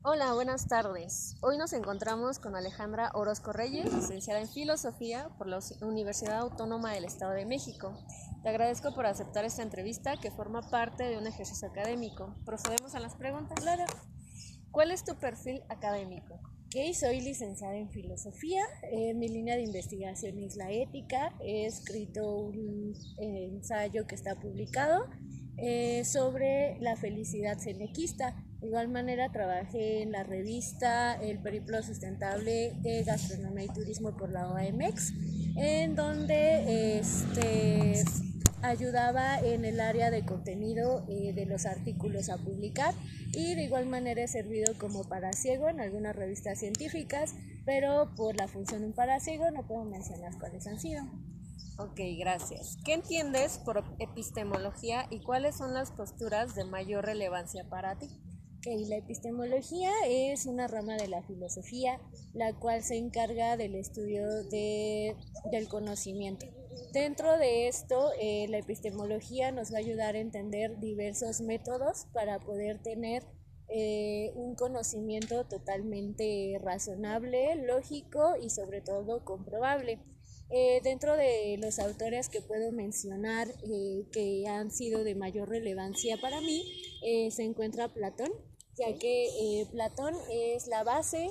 Hola, buenas tardes. Hoy nos encontramos con Alejandra Orozco Reyes, licenciada en Filosofía por la Universidad Autónoma del Estado de México. Te agradezco por aceptar esta entrevista que forma parte de un ejercicio académico. Procedemos a las preguntas. Claro, ¿Cuál es tu perfil académico? soy licenciada en filosofía. Mi línea de investigación es la ética. He escrito un ensayo que está publicado sobre la felicidad senequista. De igual manera, trabajé en la revista El Periplo Sustentable de Gastronomía y Turismo por la OMX, en donde ayudaba en el área de contenido de los artículos a publicar, y de igual manera he servido como paraciego en algunas revistas científicas, pero por la función de un paraciego no puedo mencionar cuáles han sido. Ok, gracias. ¿Qué entiendes por epistemología y cuáles son las posturas de mayor relevancia para ti? La epistemología es una rama de la filosofía, la cual se encarga del estudio del conocimiento. Dentro de esto, la epistemología nos va a ayudar a entender diversos métodos para poder tener un conocimiento totalmente razonable, lógico y sobre todo comprobable. Dentro de los autores que puedo mencionar que han sido de mayor relevancia para mí, se encuentra Platón, ya que Platón es la base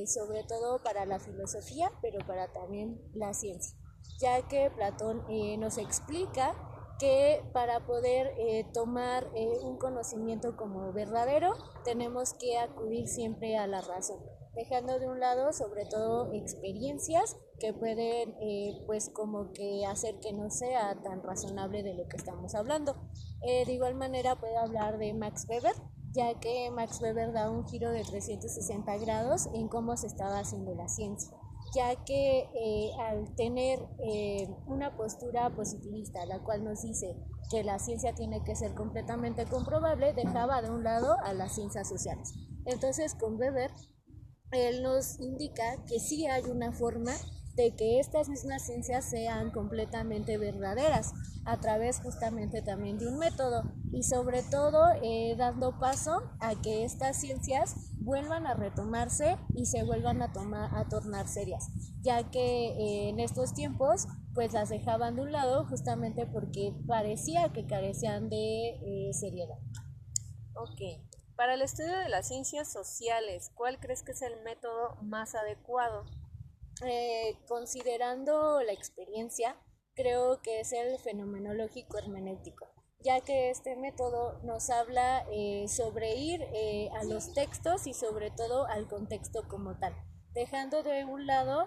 sobre todo para la filosofía, pero para también la ciencia, ya que Platón nos explica que para poder tomar un conocimiento como verdadero tenemos que acudir siempre a la razón, dejando de un lado sobre todo experiencias que pueden pues como que hacer que no sea tan razonable de lo que estamos hablando. De igual manera puedo hablar de Max Weber, ya que Max Weber da un giro de 360 grados en cómo se estaba haciendo la ciencia, ya que al tener una postura positivista, la cual nos dice que la ciencia tiene que ser completamente comprobable, dejaba de un lado a las ciencias sociales. Entonces con Weber él nos indica que sí hay una forma de que estas mismas ciencias sean completamente verdaderas a través justamente también de un método, y sobre todo dando paso a que estas ciencias vuelvan a retomarse y se vuelvan a tornar serias, ya que en estos tiempos pues las dejaban de un lado justamente porque parecía que carecían de seriedad. Ok. Para el estudio de las ciencias sociales, ¿cuál crees que es el método más adecuado? Considerando la experiencia, creo que es el fenomenológico hermenéutico, ya que este método nos habla sobre ir a los textos y sobre todo al contexto como tal, dejando de un lado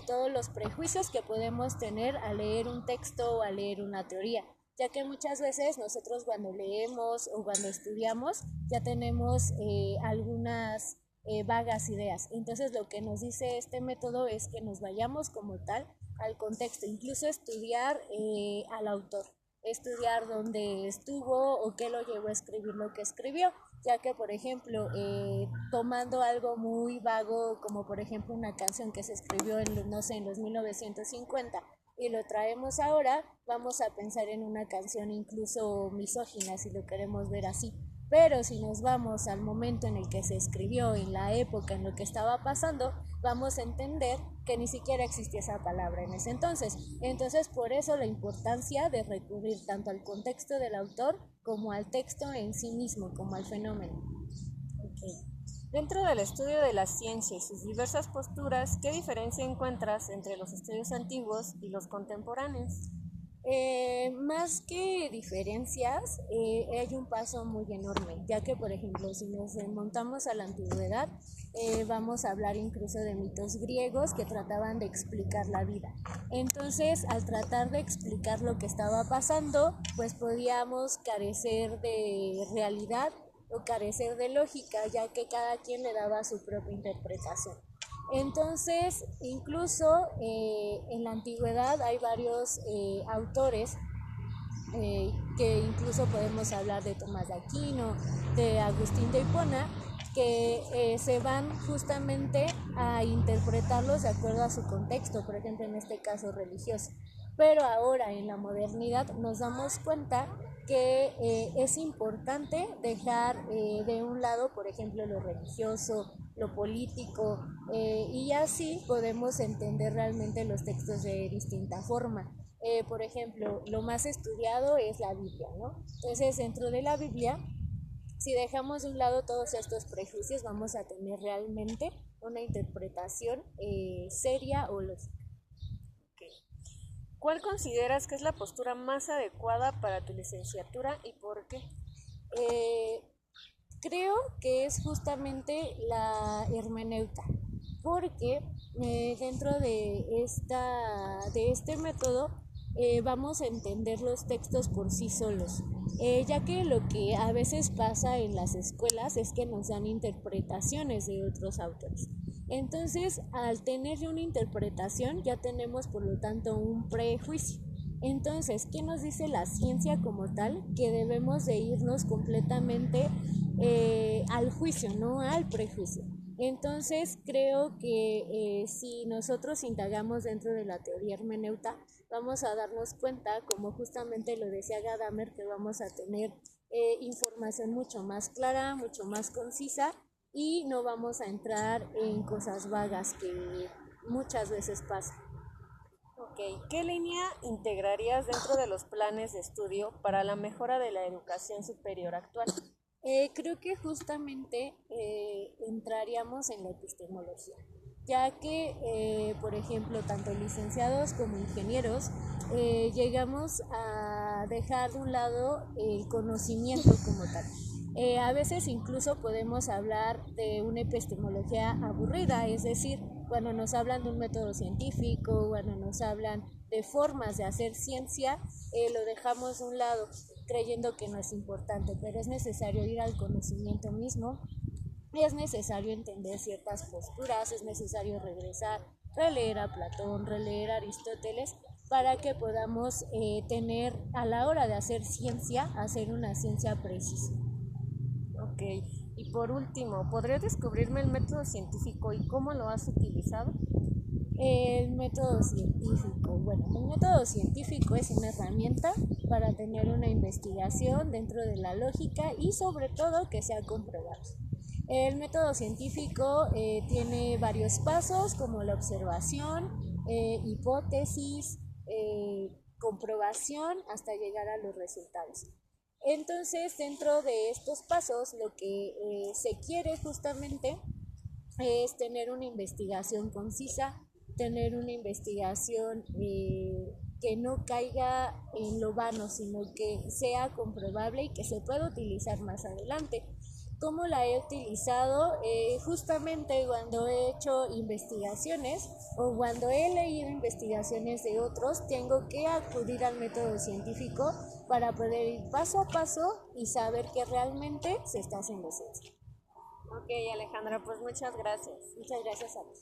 todos los prejuicios que podemos tener al leer un texto o al leer una teoría, ya que muchas veces nosotros cuando leemos o cuando estudiamos ya tenemos algunas vagas ideas. Entonces lo que nos dice este método es que nos vayamos como tal al contexto, incluso estudiar al autor, estudiar dónde estuvo o qué lo llevó a escribir lo que escribió, ya que por ejemplo tomando algo muy vago como por ejemplo una canción que se escribió en, no sé, en los 1950 y lo traemos ahora, vamos a pensar en una canción incluso misógina si lo queremos ver así. Pero si nos vamos al momento en el que se escribió, en la época en lo que estaba pasando, vamos a entender que ni siquiera existía esa palabra en ese entonces. Entonces, por eso la importancia de recurrir tanto al contexto del autor como al texto en sí mismo, como al fenómeno. Okay. Dentro del estudio de la ciencia y sus diversas posturas, ¿qué diferencia encuentras entre los estudios antiguos y los contemporáneos? Más que diferencias, hay un paso muy enorme, ya que, por ejemplo, si nos remontamos a la antigüedad, vamos a hablar incluso de mitos griegos que trataban de explicar la vida. Entonces, al tratar de explicar lo que estaba pasando, pues podíamos carecer de realidad o carecer de lógica, ya que cada quien le daba su propia interpretación. Entonces, incluso en la antigüedad hay varios autores que incluso podemos hablar de Tomás de Aquino, de Agustín de Hipona, que se van justamente a interpretarlos de acuerdo a su contexto, por ejemplo en este caso religioso. Pero ahora en la modernidad nos damos cuenta que es importante dejar de un lado, por ejemplo, lo religioso, lo político, y así podemos entender realmente los textos de distinta forma. Por ejemplo, lo más estudiado es la Biblia, ¿no? Entonces, dentro de la Biblia, si dejamos de un lado todos estos prejuicios, vamos a tener realmente una interpretación seria o lógica. ¿Cuál consideras que es la postura más adecuada para tu licenciatura y por qué? Creo que es justamente la hermeneuta, porque dentro de este método vamos a entender los textos por sí solos, ya que lo que a veces pasa en las escuelas es que nos dan interpretaciones de otros autores. Entonces, al tener una interpretación, ya tenemos por lo tanto un prejuicio. Entonces, ¿qué nos dice la ciencia como tal? Que debemos de irnos completamente al juicio, no al prejuicio. Entonces, creo que si nosotros indagamos dentro de la teoría hermeneuta, vamos a darnos cuenta, como justamente lo decía Gadamer, que vamos a tener información mucho más clara, mucho más concisa, y no vamos a entrar en cosas vagas que muchas veces pasan. Ok, ¿qué línea integrarías dentro de los planes de estudio para la mejora de la educación superior actual? Creo que justamente entraríamos en la epistemología, ya que, por ejemplo, tanto licenciados como ingenieros llegamos a dejar de un lado el conocimiento como tal. A veces incluso podemos hablar de una epistemología aburrida, es decir, cuando nos hablan de un método científico, cuando nos hablan de formas de hacer ciencia, lo dejamos de un lado creyendo que no es importante, pero es necesario ir al conocimiento mismo, es necesario entender ciertas posturas, es necesario regresar, releer a Platón, releer a Aristóteles, para que podamos tener a la hora de hacer ciencia, hacer una ciencia precisa. Ok, y por último, ¿podrías descubrirme el método científico y cómo lo has utilizado? El método científico. Bueno, el método científico es una herramienta para tener una investigación dentro de la lógica y sobre todo que sea comprobable. El método científico tiene varios pasos como la observación, hipótesis, comprobación hasta llegar a los resultados. Entonces, dentro de estos pasos, lo que se quiere justamente es tener una investigación concisa, tener una investigación que no caiga en lo vano, sino que sea comprobable y que se pueda utilizar más adelante. ¿Cómo la he utilizado? Justamente cuando he hecho investigaciones o cuando he leído investigaciones de otros, tengo que acudir al método científico para poder ir paso a paso y saber que realmente se está haciendo ciencia. Ok, Alejandra, pues muchas gracias. Muchas gracias a ti.